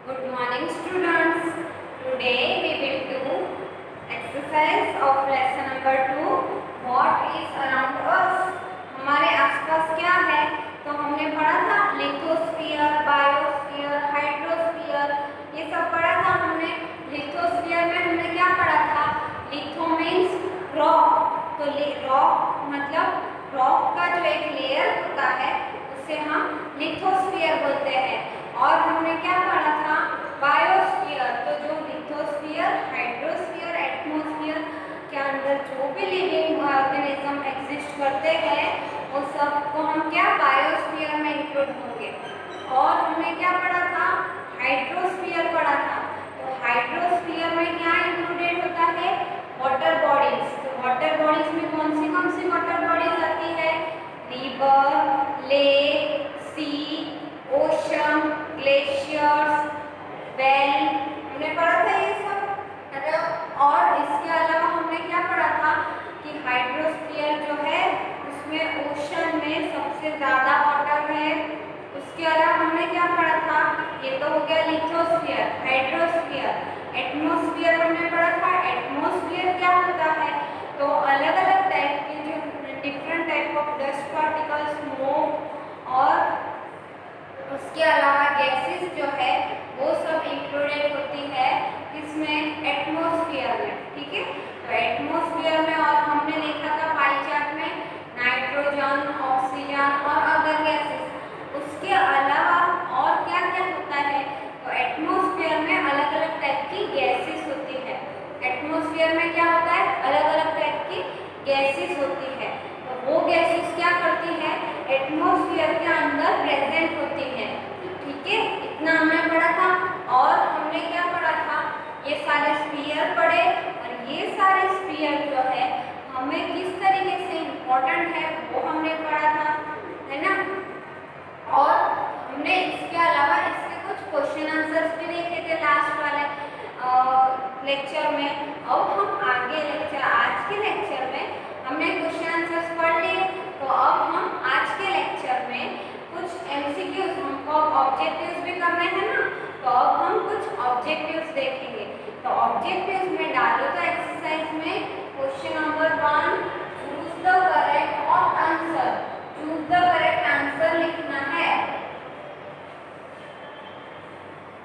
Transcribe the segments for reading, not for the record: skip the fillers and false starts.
Good morning students. Today we will do exercise of lesson number 2. What is around us? हमारे आसपास क्या है? तो हमने पढ़ा था लिथोस्फीयर, बायोस्फीयर, हाइड्रोस्फीयर, ये सब पढ़ा था हमने। लिथोस्फीयर में हमने क्या पढ़ा था? लिथो मीन्स रॉक, तो रॉक मतलब रॉक का जो एक लेयर होता है उसे हम लिथोस्फीयर बोलते हैं। और हमने क्या पढ़ा था? बायोस्फीयर, तो जो लिथोस्फीयर, हाइड्रोस्फीयर, एटमॉस्फेयर के अंदर जो भी लिविंग ऑर्गेनिज्म एग्जिस्ट करते हैं वो सब को हम क्या बायोस्फीयर में इंक्लूड होंगे। और हमने क्या पढ़ा था? हाइड्रोस्फीयर पढ़ा था। तो हाइड्रोस्फीयर में क्या इंक्लूडेड होता है? Water bodies. तो वाटर बॉडीज में कौन सी वाटर बॉडीज आती है? रिवर, लेक, सी, ओशन, ग्लेशियर्स, वेल, हमने पढ़ा था ये सब। और इसके अलावा हमने क्या पढ़ा था कि हाइड्रोस्फीयर जो है उसमें ओशन में सबसे ज़्यादा वाटर है। उसके अलावा हमने क्या पढ़ा था? ये तो हो गया लिथोस्फीयर। हाइड्रोस्फीयर, एटमॉस्फेयर हमने पढ़ा था। एटमॉस्फेयर क्या होता है? तो अलग अलग टाइप के जो different type of dust particles, smoke और उसके अलावा गैसेस जो है वो सब इंक्लूडेड होती है किसमें? एटमॉस्फेयर में। ठीक है, तो एटमॉस्फेयर में और हमने देखा था पाई चार्ट में नाइट्रोजन, ऑक्सीजन और अदर गैसेस। उसके अलावा और क्या क्या होता है? तो एटमॉस्फेयर में अलग अलग टाइप की गैसेस होती है। एटमॉस्फेयर में क्या होता है? अलग अलग टाइप की गैसेस होती है। तो वो गैसेस क्या करती है? एटमॉस्फेयर के अंदर प्रेजेंट होती है। ठीक है, इतना हमने पढ़ा था। और हमने क्या पढ़ा था? ये सारे स्फीयर पढ़े, और ये सारे स्फीयर जो है हमें किस तरीके से इम्पोर्टेंट है वो हमने पढ़ा था, है ना। और हमने इसके अलावा इसके कुछ क्वेश्चन आंसर्स भी देखे थे लास्ट वाले लेक्चर में। अब हम आगे लेक्चर, आज के लेक्चर में हमने क्वेश्चन आंसर्स पढ़ लिए, तो अब हम आज के लेक्चर में कुछ एमसीक्यूज, हमको ऑब्जेक्टिव्स भी करने हैं ना, तो अब हम कुछ ऑब्जेक्टिव्स देखेंगे। तो ऑब्जेक्टिव्स में डालो तो एक्सरसाइज में question number 1, choose the correct answer. Choose the correct answer लिखना है।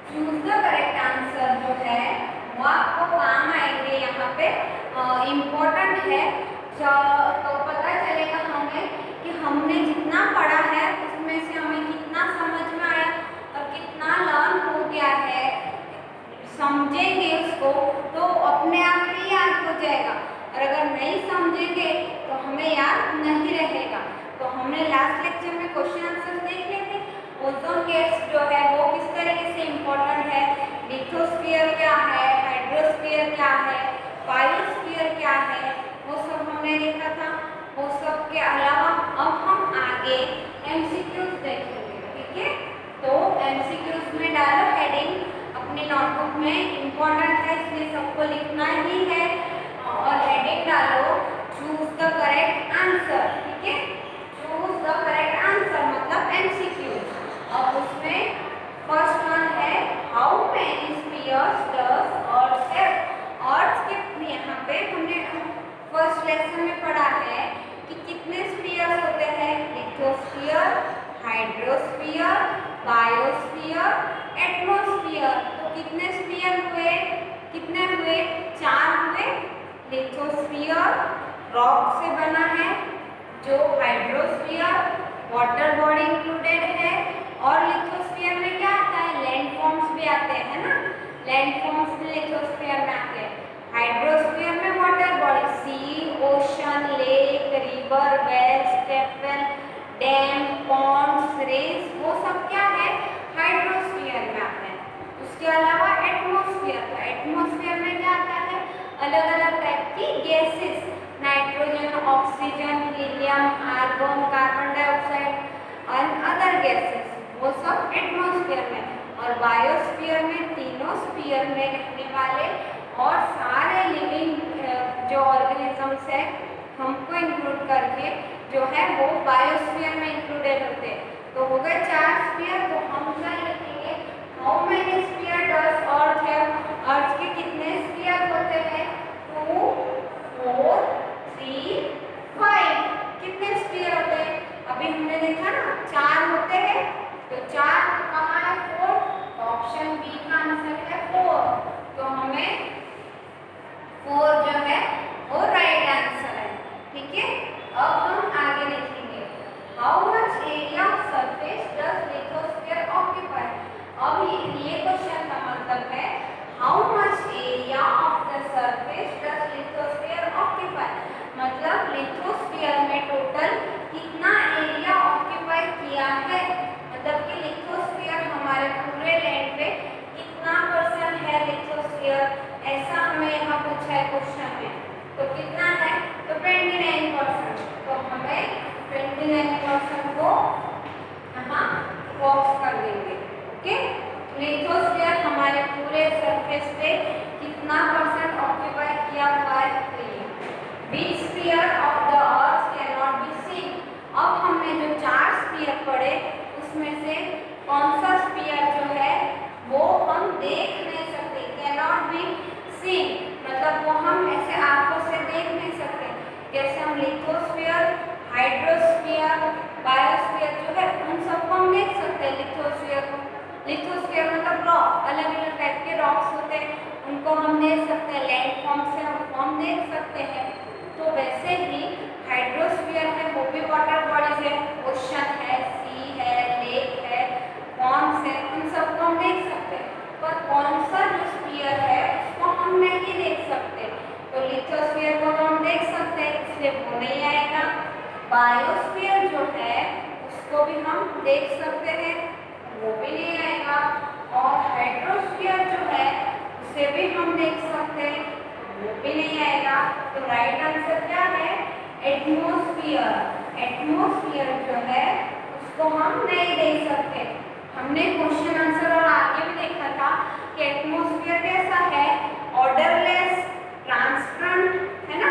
चूज द करेक्ट आंसर जो है वो आपको काम आएंगे, यहाँ पे इम्पोर्टेंट है। तो पता चलेगा हमें कि हमने जितना पढ़ा है उसमें से हमें कितना समझ में आया और कितना लर्न हो गया है। समझेंगे उसको तो अपने आप ही याद हो जाएगा, और अगर नहीं समझेंगे तो हमें याद नहीं रहेगा। तो हमने लास्ट लेक्चर में क्वेश्चन आंसर देख लिए थे। ओजोन गैस जो है वो किस तरीके से इम्पोर्टेंट है, लिथोस्फीयर क्या है, हाइड्रोस्फीयर क्या है, बायोस्फीयर क्या है, वो सब हमने देखा था। वो सब के अलावा अब हम आगे एमसीक्यूज देखेंगे। ठीक है, तो एमसीक्यूज में डालो हेडिंग अपनी नोटबुक में, इम्पोर्टेंट है इसलिए सबको लिखना ही है। और हेडिंग डालो चूज द करेक्ट आंसर। ठीक है, चूज द करेक्ट आंसर मतलब एमसीक्यूज। अब उसमें फर्स्ट वन है how many spheres does earth have. Earth के यहाँ पे हमने फर्स्ट लेसन में पढ़ा है कि कितने स्फीयर्स होते हैं? Lithosphere, hydrosphere, biosphere, atmosphere. तो कितने स्फीयर हुए? कितने हुए? 4 हुए। लिथोस्फीयर रॉक से बना है, जो हाइड्रोस्फीयर वाटर बॉडी इंक्लूडेड है, और लिथोस्फीयर में क्या आता है? लैंडफॉर्म्स भी आते हैं ना, लैंडफॉर्म्स भी लिथोस्फीयर में आते हैं। हाइड्रोस्फीयर में water body, sea, ocean, lake, river, well, stepwell, dam, ponds, race, वो सब क्या है? हाइड्रोस्फीयर में आते हैं। उसके अलावा एटमॉस्फेयर, तो एटमॉस्फेयर में क्या आता है? अलग अलग टाइप की gases, nitrogen, oxygen, helium, argon, carbon dioxide और अदर गैसेस, वो सब एटमॉस्फेयर में। और बायोस्फीयर में तीनों स्फीयर में रहने वाले और सारे लिविंग जो ऑर्गेनिजम्स है हमको इंक्लूड करके जो है वो बायोस्फीयर में इंक्लूडेड होते हैं। तो हो गए 4 स्फीयर। तो हम क्या लिखेंगे? हाउ मेनी स्फीयर कितना है तो 29%, तो हमें 29% को यहाँ बॉक्स कर देंगे। ओके, लिथोस्फीयर हमारे पूरे सरफेस पे कितना परसेंट ऑक्यूपाई किया हुआ है? Which sphere of the earth cannot be seen? अब हमने जो 4 स्फीयर पढ़े उसमें से कौन सा स्फीयर जो है वो हम देख नहीं सकते, कैनॉट बी सीन, मतलब वो हम ऐसे आंखों से देख नहीं सकते। जैसे हम लिथोस्फीयर, हाइड्रोस्फीयर, बायोस्फीयर जो है उन सबको हम देख सकते हैं। लिथोस्फीयर मतलब रॉक, अलग अलग टाइप के रॉक्स होते हैं, उनको हम देख सकते हैं, लैंड फॉर्म से हम देख सकते हैं। तो वैसे ही हाइड्रोस्फीयर है वो भी वाटर बॉडीज है, ओशन है, सी है, लेक है, पॉन्ड्स है, उन सबको हम देख सकते हैं। पर कौन सा जो स्फीयर है उसको हम नहीं देख सकते। तो लिथोस्फीयर को तो हम देख सकते हैं, इसलिए वो नहीं आएगा। बायोस्फीयर जो है उसको भी हम देख सकते हैं, वो भी नहीं आएगा। और हाइड्रोस्फीयर जो है उसे भी हम देख सकते हैं, वो भी नहीं आएगा। तो राइट आंसर क्या है? एटमॉस्फेयर। एटमॉस्फेयर जो है उसको हम नहीं देख सकते। हमने क्वेश्चन आंसर और आगे भी देखा था कि एटमॉस्फेयर कैसा है, ऑर्डरलेस, ट्रांसपेरेंट, है ना।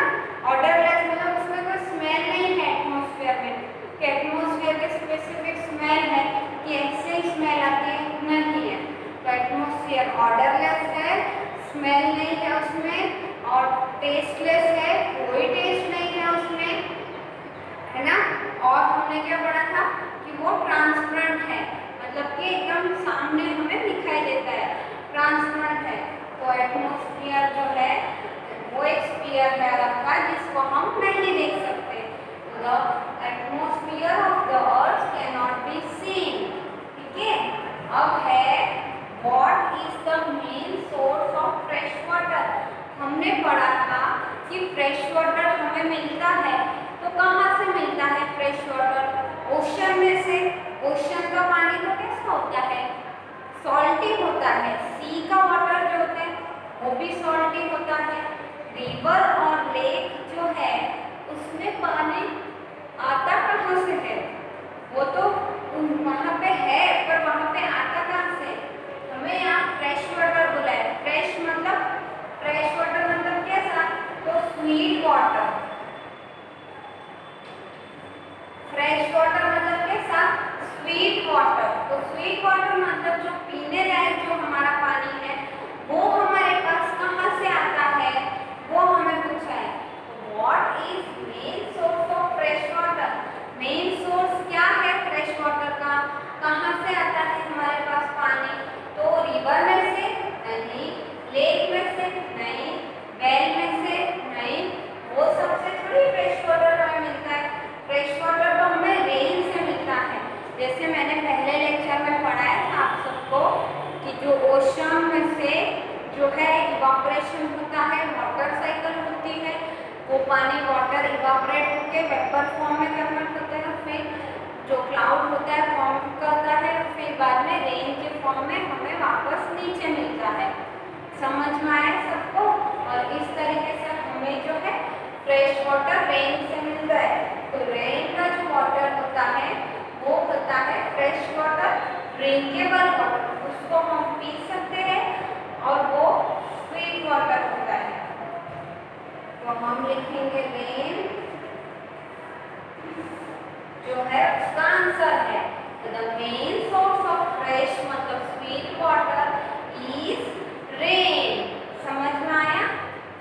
ऑर्डरलेस मतलब उसमें कोई स्मेल नहीं है एटमॉस्फेयर में, कि एटमॉस्फेयर के स्पेसिफिक स्मेल है कि ऐसे ही स्मेल आती है, नहीं है। तो एटमॉस्फेयर ऑर्डरलेस है, स्मेल नहीं है उसमें, और टेस्टलेस है, कोई टेस्ट नहीं है उसमें, है ना। और हमने क्या पढ़ा था कि वो ट्रांसपेरेंट है, मतलब कि एकदम सामने हमें दिखाई देता है, ट्रांसपेरेंट है। तो एटमॉस्फेयर जो है वो एक स्फीयर है अलग का जिसको हम नहीं देख सकते। The atmosphere of the earth can not be scene. ठीक है, अब है what is the main source of fresh water. हमने पढ़ा था कि फ्रेश वाटर हमें मिलता है, तो कहाँ से मिलता है फ्रेश वाटर? ओशन में से। ओशन का पानी तो कैसा होता है? सॉल्टी होता है। सी का वाटर जो होता है वो भी सॉल्टी होता है। रिवर और लेक जो है उसमें पानी आता कहाँ से है? वो तो वहाँ पे है, पर वहाँ पे आता कहाँ से? हमें यहाँ फ्रेश वाटर बोला है। फ्रेश वाटर मतलब कैसा? तो स्वीट वाटर। फ्रेश वाटर मतलब कैसा? Sweet water. तो स्वीट वाटर मतलब जो पीने लायक जो हमारा पानी है वो हमारे पास कहाँ से आता है, वो हमें पूछा है। What is main source of fresh water? Main source क्या है फ्रेश वाटर का? कहाँ से आता है हमारे पास पानी? तो रिवर में से नहीं, लेक में से नहीं, वेल में से नहीं, वो सबसे थोड़ी फ्रेश वाटर हमें मिलता है। फ्रेश वाटर तो हमें रेन से मिलता है। जैसे मैंने पहले लेक्चर में पढ़ाया था आप सबको कि जो ओशन में से जो है इवापोरेशन होता है, वाटर साइकिल होती है, वो पानी वाटर इवापोरेट होकर वेपर फॉर्म में कन्वर्ट होता है, फिर जो क्लाउड होता है फॉर्म करता है, फिर बाद में रेन के फॉर्म में हमें वापस नीचे मिलता है। समझ में आया सबको? और इस तरीके से हमें जो है फ्रेश वाटर रेन से मिलता है। तो रेन का जो वाटर होता है वो होता है फ्रेश वाटर, ड्रिंकेबल वाटर, उसको हम पी सकते हैं, और वो स्वीट वाटर होता है। तो हम लिखेंगे रेन जो है उसका आंसर है। तो the main source of fresh मतलब स्वीट वाटर इज रेन। समझ में आया?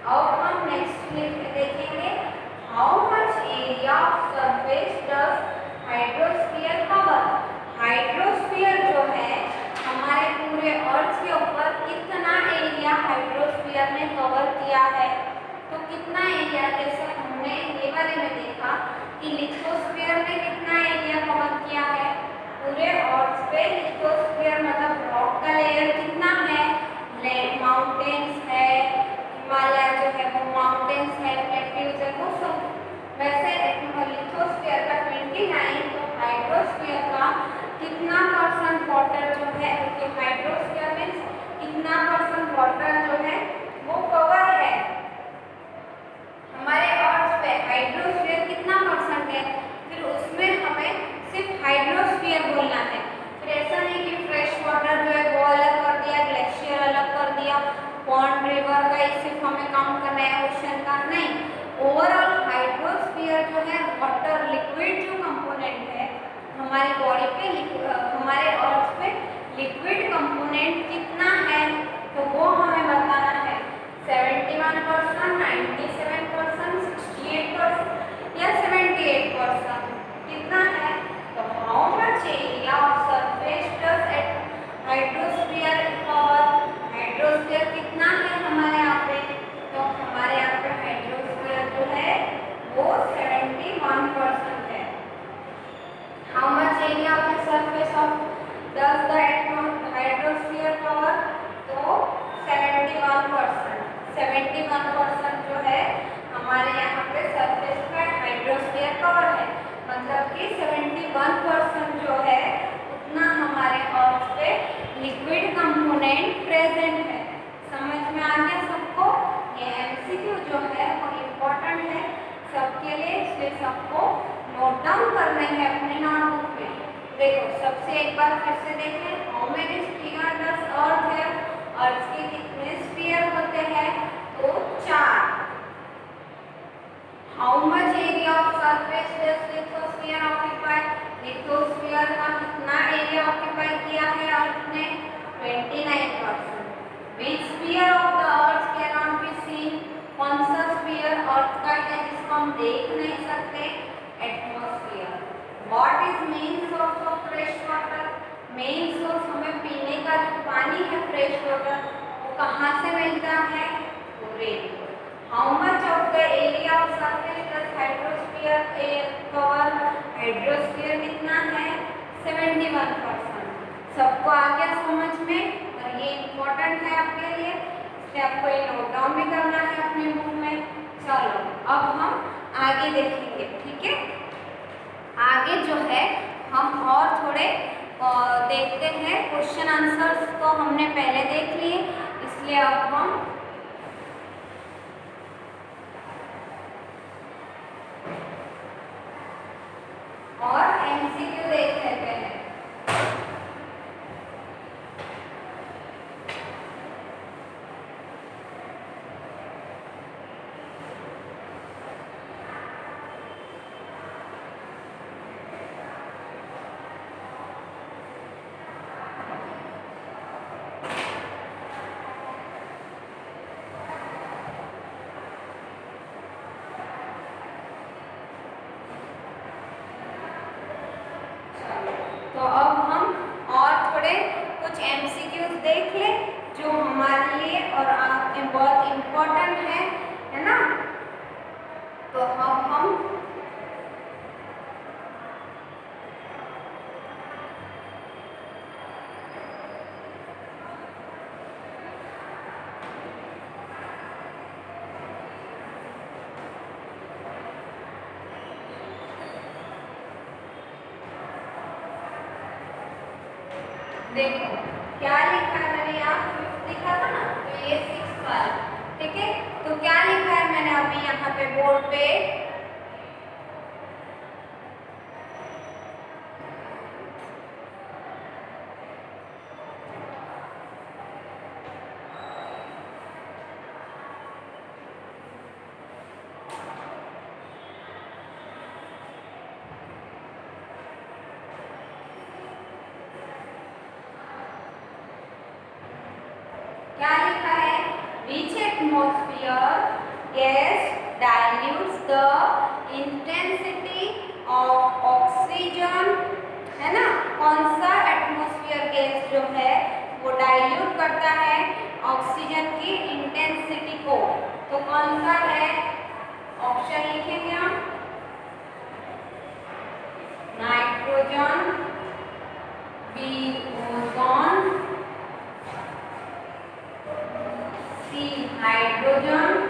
अब हम नेक्स्ट देखेंगे how much area of surface does hydrosphere cover. Hydrosphere जो है हमारे पूरे अर्थ के ऊपर कितना एरिया हाइड्रोस्फीयर ने कवर किया है? तो कितना एरिया? जैसे हमने ये वाले में देखा कि लिथोस्फीयर ने कितना एरिया कवर किया है? पूरे अर्थ पे लिथोस्फीयर मतलब रॉक का लेयर कितना है? माउंटेन्स है, हिमालय जो है वो माउंटेन्स है, प्लेट्यूज है, वो सब। वैसे लिथोस्फीयर का 29, तो हाइड्रोस्फीयर का कितना परसेंट वाटर जो है, हाइड्रोस्फीयर में कितना परसेंट वाटर जो है वो कवर है? हमारे हमें काउंट करना है ओशन का, नहीं। ओवरऑल हाइड्रोस्फीयर जो है वाटर लिक्विड जो कंपोनेंट है हमारी बॉडी पे, हमारे अर्थ पे लिक्विड कंपोनेंट कितना है तो वो हमें बताना है। 71%, 97%, 68% या 78% कितना है। तो how much area of surface does hydrosphere cover, hydrosphere कितना है हमारे यहाँ पे, तो हमारे यहाँ पे हाइड्रोस्फीयर जो है वो 71% है। How much area of the surface of does the hydrosphere cover, तो 71%। 71% जो है हमारे यहाँ पे सरफेस पे हाइड्रोस्फीयर कवर है, मतलब कि 71% जो है उतना हमारे अर्थ पे लिक्विड कंपोनेंट प्रेजेंट है। समझ में आ गया सबको। ये एमसीक्यू जो है वो इम्पोर्टेंट है सबके लिए, इसलिए सबको नोट डाउन करना है अपने नोटबुक में। देखो सबसे एक बार फिर से देखें, how many sphere does earth have, earth के कितने स्फीयर होते हैं, तो 4। How much area of surface does lithosphere occupy, lithosphere का कितना एरिया ऑक्यूपाई किया है अर्थ ने, 29%। Which sphere of the earth can not be seen, कौन सा स्फीयर अर्थ का है जिसको हम देख नहीं सकते, atmosphere. What is main source of fresh water, main source हमें पीने का जो पानी है फ्रेश वाटर वो कहाँ से मिलता है, तो rain. How much of the area of surface does hydrosphere cover, hydrosphere कितना है, 71%। सबको आ गया समझ में, और ये इम्पोर्टेंट है आपके लिए, इसलिए आपको ये नोट डाउन भी करना है अपनी बुक में। चलो अब हम आगे देखेंगे, ठीक है। आगे जो है हम और थोड़े देखते हैं क्वेश्चन आंसर्स, तो हमने पहले देख लिए, इसलिए अब हम और एमसीक्यू देख लेते हैं। तो अब हम और थोड़े कुछ एमसीक्यूज देख लें जो हमारे लिए और आपके बहुत इम्पोर्टेंट है ना। तो अब हम देखो क्या लिखा है मैंने, यहाँ 5 लिखा था ना, तो ये 6 वाला, ठीक है। तो क्या लिखा है मैंने अभी यहाँ पे बोर्ड पे, क्या लिखा है, which atmosphere gas dilutes the intensity of oxygen, है ना। कौन सा एटमॉस्फेयर गैस जो है वो डाइल्यूट करता है ऑक्सीजन की इंटेंसिटी को, तो कौन सा है, ऑप्शन लिखेंगे हम, nitrogen, B ozone, C hydrogen,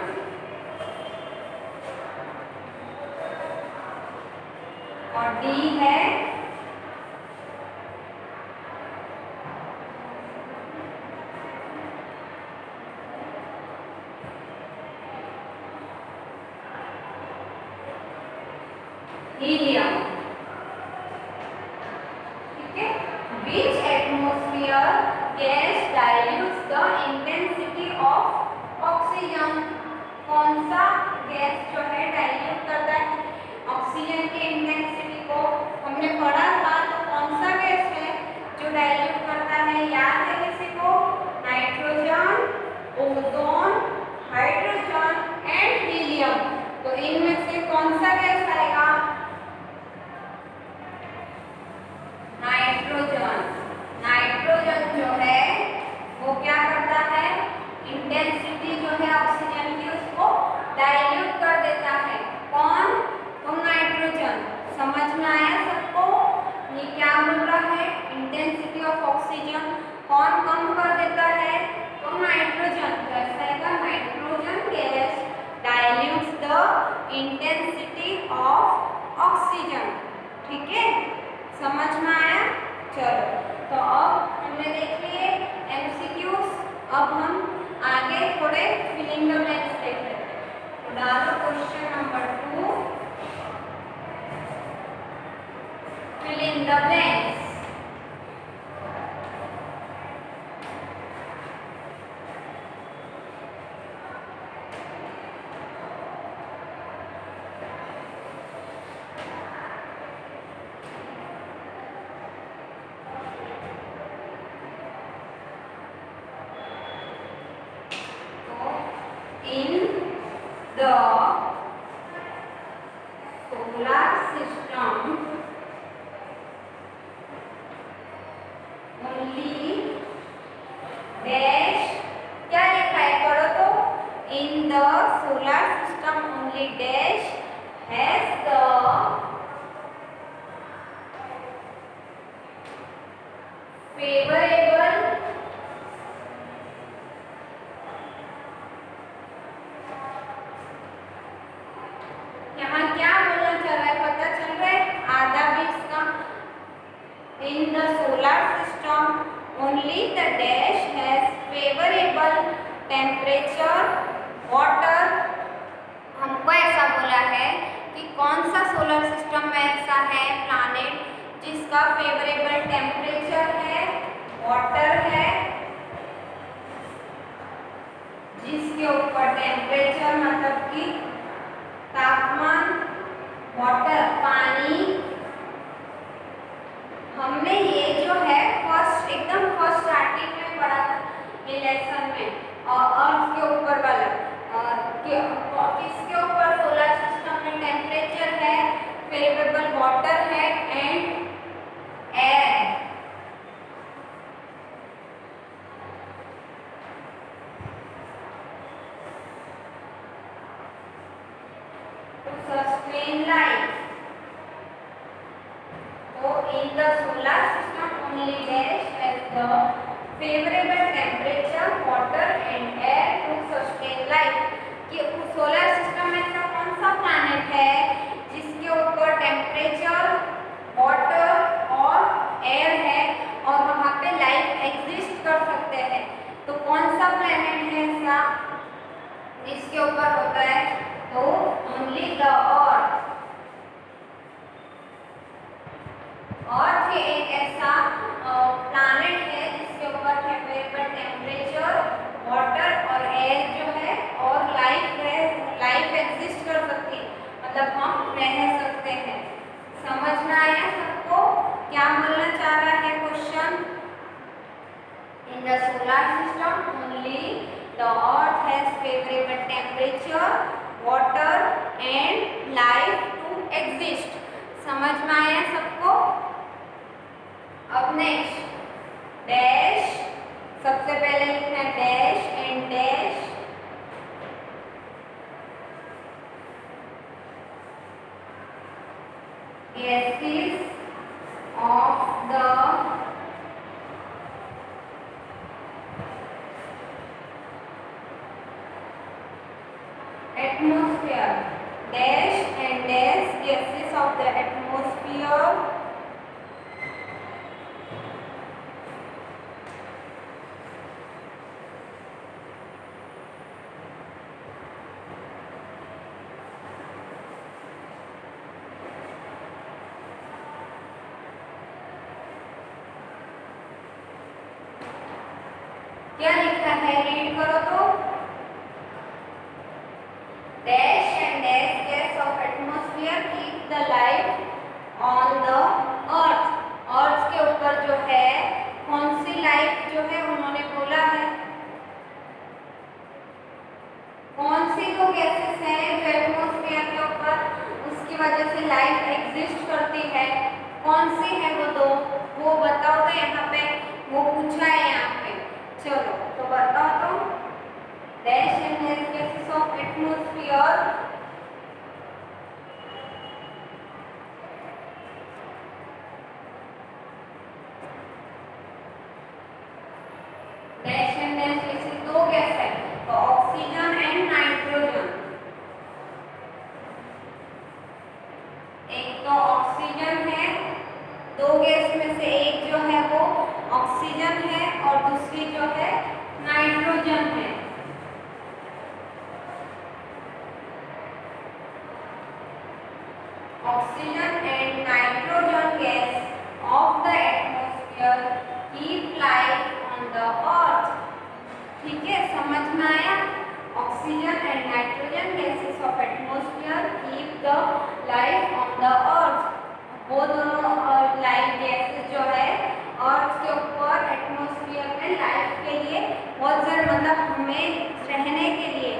और डी है हीलियम, ठीक है। Which atmosphere gas dilutes the intensity of oxygen, कौन सा गैस जो है डाइल्यूट करता है ऑक्सीजन की इंटेंसिटी को? हमने पढ़ा था, तो कौन सा गैस है जो डाइल्यूट करता है? याद है किसी को? Nitrogen, ozone, hydrogen and helium. तो इनमें से कौन सा गैस आएगा? नाइट्रोजन। नाइट्रोजन जो है वो क्या करता है? इंटेंसिटी जो है ऑक्सीजन की उसको डाइल्यूट कर देता है। कौन? तो नाइट्रोजन। समझ में आया सबको? ये क्या बोल रहा है? इंटेंसिटी ऑफ ऑक्सीजन कौन कम कर देता है? तो नाइट्रोजन। तो ऐसा आएगा, nitrogen gas dilutes the intensity of oxygen. ठीक है, समझ में आया? चलो, तो अब हमने देख लिए एमसीक्यूज। अब हम आगे थोड़े फिलिंग द ब्लैंक्स देख लेते हैं। तो डालो question number 2, filling the blanks. In the solar system, only dash, क्या लिखा है पढ़ो तो? In the solar system only dash has the favorable in the solar system only the dash has favorable temperature water। हमको ऐसा बोला है कि कौन सा सोलर सिस्टम में ऐसा है प्लैनेट जिसका फेवरेबल टेम्परेचर है, वाटर है, जिसके ऊपर टेम्परेचर मतलब कि तापमान, वाटर पानी। हमने ये जो है एकदम फर्स्ट स्टार्टिंग में पढ़ा था ये लेसन में, और अर्थ के ऊपर वाला किसके ऊपर सोलर सिस्टम में टेम्परेचर है, फेवरेबल वाटर है and air. To sustain life. In the solar system only dash has the favorable temperature, water and air to sustain life। कि सोलर सिस्टम में ऐसा कौन सा प्लैनेट है जिसके ऊपर टेम्परेचर, वाटर और एयर है और वहाँ पे लाइफ एग्जिस्ट कर सकते हैं? तो कौन सा प्लैनेट है ऐसा जिसके ऊपर होता है? तो ओनली द अर्थ। अर्थ ही एक ऐसा प्लैनेट है जिसके ऊपर फेवरेबल टेम्परेचर, वाटर और एयर जो है और लाइफ एग्जिस्ट कर सकती है, मतलब हम रह सकते हैं। समझ में आया सबको क्या बोलना चाह रहा है question? In the solar system only the earth has favourable temperature, water and life to exist. समझ में आया सबको? अब नेक्स्ट डैश, सबसे पहले लिखना है dash and dash. gases of the atmosphere, dash and dash gases of the atmosphere क्या लिखा है? रीड करो तो। Dash and dash gas of atmosphere keep the life on the earth. Earth के ऊपर जो है कौन सी लाइफ जो है उन्होंने बोला है, कौन सी वो गैसेस हैं जो एटमॉस्फेयर के ऊपर उसकी वजह से लाइफ एग्जिस्ट करती है, कौन सी है वो दो, वो बताओ। तो यहाँ पे वो पूछा है यहाँ पे, चलो तो बताओ तो। Dash and dash gases of atmosphere dash and dash gases दो गैस है, तो ऑक्सीजन एंड नाइट्रोजन। एक तो ऑक्सीजन है, दो गैस में से एक जो है वो ऑक्सीजन है और दूसरी जो है नाइट्रोजन है। Oxygen and nitrogen gas off the atmosphere keep life on the अर्थ। ठीक है, समझ में आया। Oxygen and nitrogen gases of atmosphere keep the life on the अर्थ। वो दोनों लाइफ गैसेस जो है अर्थ के ऊपर एटमॉस्फेयर में लाइफ के लिए बहुत जरूरी, मतलब हमें रहने के लिए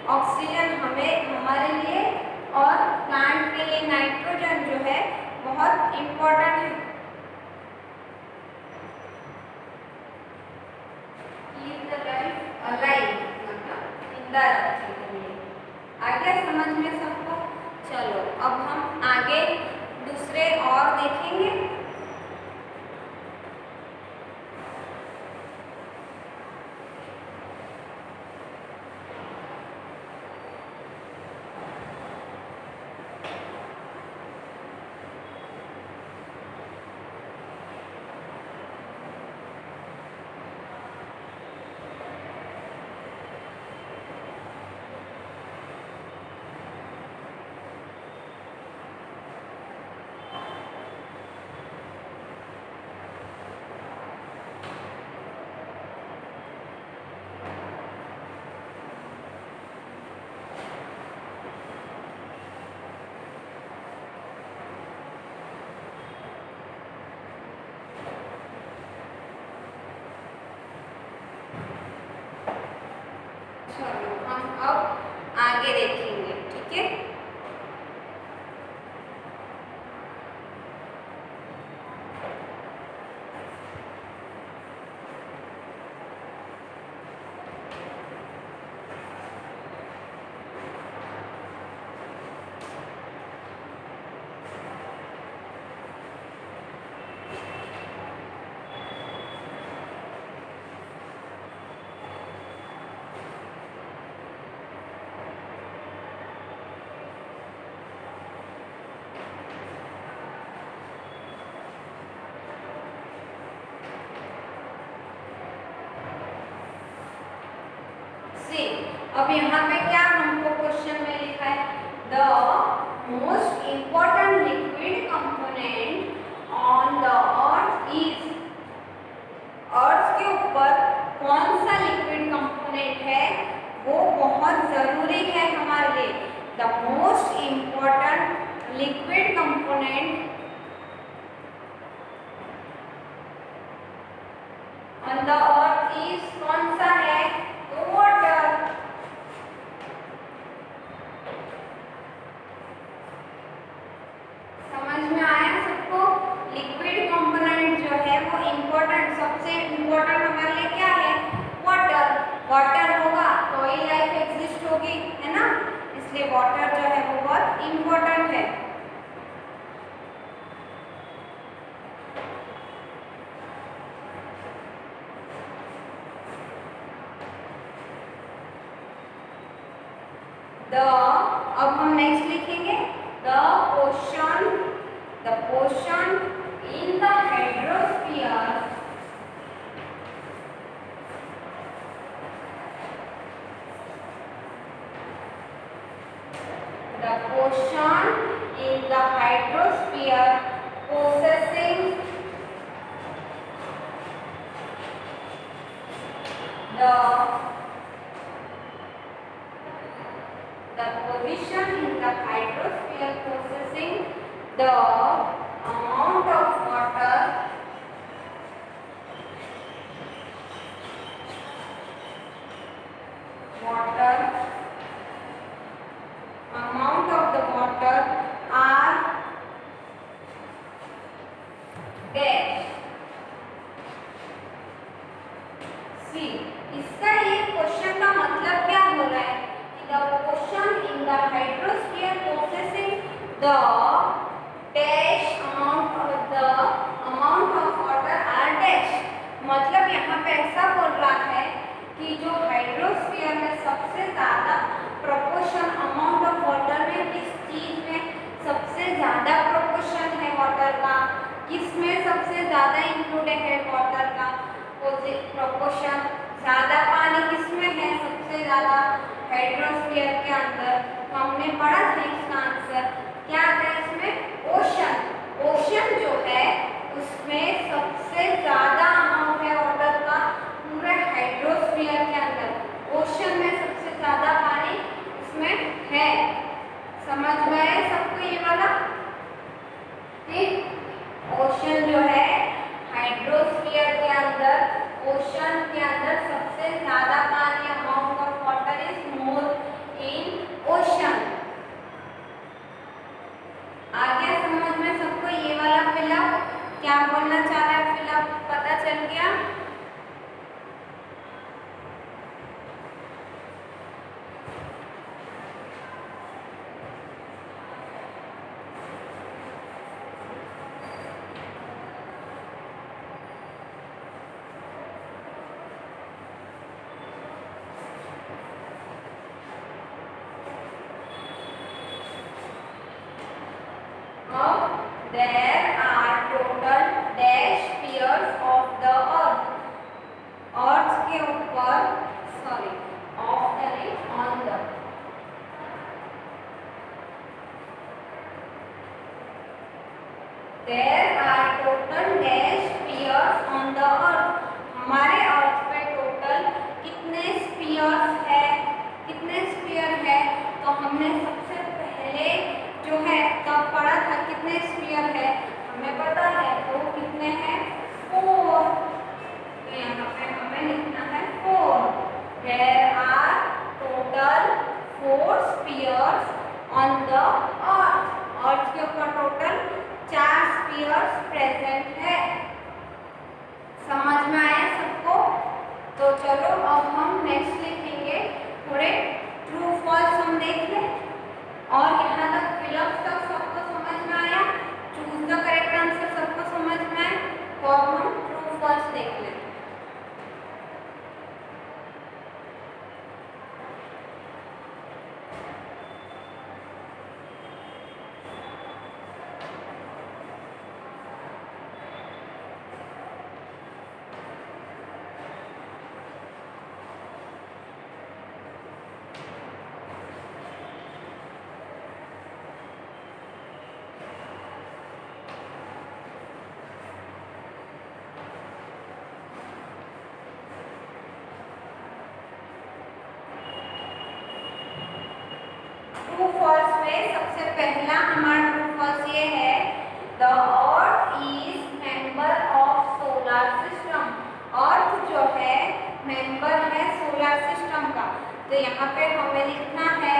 ऑक्सीजन हमें हमारे लिए और प्लांट के लिए नाइट्रोजन जो है बहुत इम्पोर्टेंट है। कीप द लाइफ अलाइव, मतलब जिंदा रखने के लिए। आगे समझ में सबको? चलो अब हम आगे दूसरे और देखेंगे। चलो हम अब आगे देखेंगे, ठीक है। अब यहाँ पे क्या हमको क्वेश्चन में लिखा है, the most important liquid component on the earth is. Earth के ऊपर कौन सा लिक्विड कंपोनेंट है वो बहुत जरूरी है हमारे लिए। The most important liquid component on the earth is कौन सा है, तो वाटर। समझ में आया सबको? लिक्विड कंपोनेंट जो है वो इम्पोर्टेंट, सबसे इम्पोर्टेंट हमारे लिए क्या है, वाटर। वाटर होगा तो ही लाइफ एग्जिस्ट होगी, है ना, इसलिए वाटर जो है वो बहुत इम्पोर्टेंट है। अब हम नेक्स्ट लिखेंगे the portion in the hydrosphere possessing the the position in the hydrosphere possessing the amount of water amount of the water are dash. See, इसका ये क्वेश्चन का मतलब क्या हो रहा है कि the ocean in the hydrosphere possessing the dash amount of water are dash. मतलब यहाँ पे ऐसा बोल रहा है कि जो हाइड्रोस्फीयर में सबसे ज्यादा प्रोपोर्शन अमाउंट ऑफ वाटर में किस चीज में सबसे ज्यादा प्रोपोर्शन है वाटर का, किसमें सबसे ज्यादा इंक्लूड है वाटर का प्रोपोर्शन, ज्यादा पानी किसमें है सबसे ज्यादा हाइड्रोस्फीयर के अंदर। तो हमने पढ़ा था इसका आंसर क्या आता है इसमें ओशन। ओशन जो है उसमें सबसे ज्यादा अमाउंट है वाटर का पूरे हाइड्रोस्फीयर के अंदर। ओशन में सबसे ज्यादा पानी इसमें है। समझ में आया सबको ये वाला? ठीक, ओशन जो है हाइड्रोस्फीयर के अंदर, ओशन के अंदर सबसे ज्यादा पानी amount of water is more in ocean. आ गया समझ में सबको ये वाला फिलअप क्या बोलना चाह रहा है? फिलअप पता चल गया? There are total dash spheres of the earth. Earth के ऊपर of the on the There are total dash spheres on the earth. हमारे अर्थ पे टोटल कितने स्फीयर्स है, कितने स्फीयर है? तो हमने सबसे पहले जो है तब पढ़ा था कितने स्फीयर है हमें पता है, तो कितने हैं 4। तो यहाँ पे हमें लिखना है 4। There are total 4 spheres on the earth. अर्थ के ऊपर टोटल 4 स्फीयर्स प्रेजेंट है। समझ में आया सबको? तो चलो अब हम नेक्स्ट लिखेंगे, थोड़े ट्रू फॉल्स हम देख लें। और यहाँ तक फिलअप तक सबको समझ में आया? चूज द करेक्ट आंसर सबको समझ में आया? तो अब हम ट्रू फॉल्स देख लें। ट्रू फॉल्स में सबसे पहला हमारा ट्रू फॉल्स ये है, the earth is member of solar system. Earth जो है मेंबर है सोलर सिस्टम का। तो यहाँ पे हमें लिखना है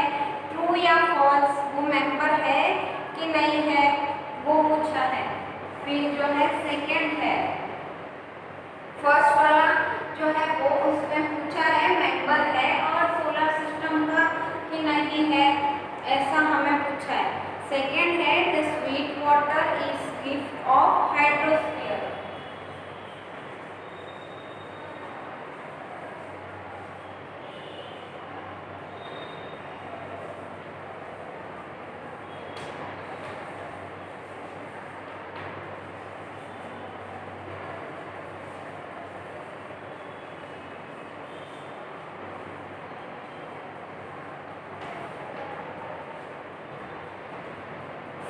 ट्रू या फॉल्स, वो मेंबर है कि नहीं है वो पूछा है। फिर जो है सेकेंड है, फर्स्ट वाला जो है वो उसमें पूछा है मेंबर है और सोलर सिस्टम का कि नहीं है, ऐसा हमें पूछा है। सेकेंड है the sweet water is gift of hydrosphere.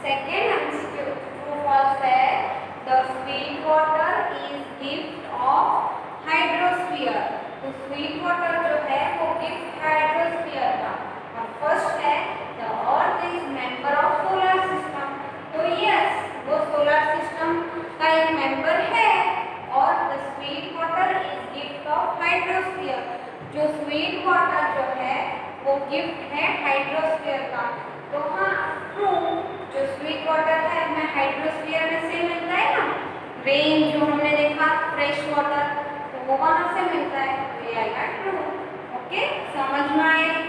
Second true false है the sweet water is gift of hydrosphere. तो स्वीट वाटर जो है वो गिफ्ट हाइड्रोस्फीयर का। और फर्स्ट है गिफ्ट है हाइड्रोस्फीयर का। तो हाँ ट्रू, जो स्वीट वाटर है हमें हाइड्रोस्फीयर में से मिलता है ना, रेन जो हमने देखा फ्रेश वाटर, तो वो वहाँ से मिलता है, तो ये आएगा ट्रू। ओके, समझ में आए?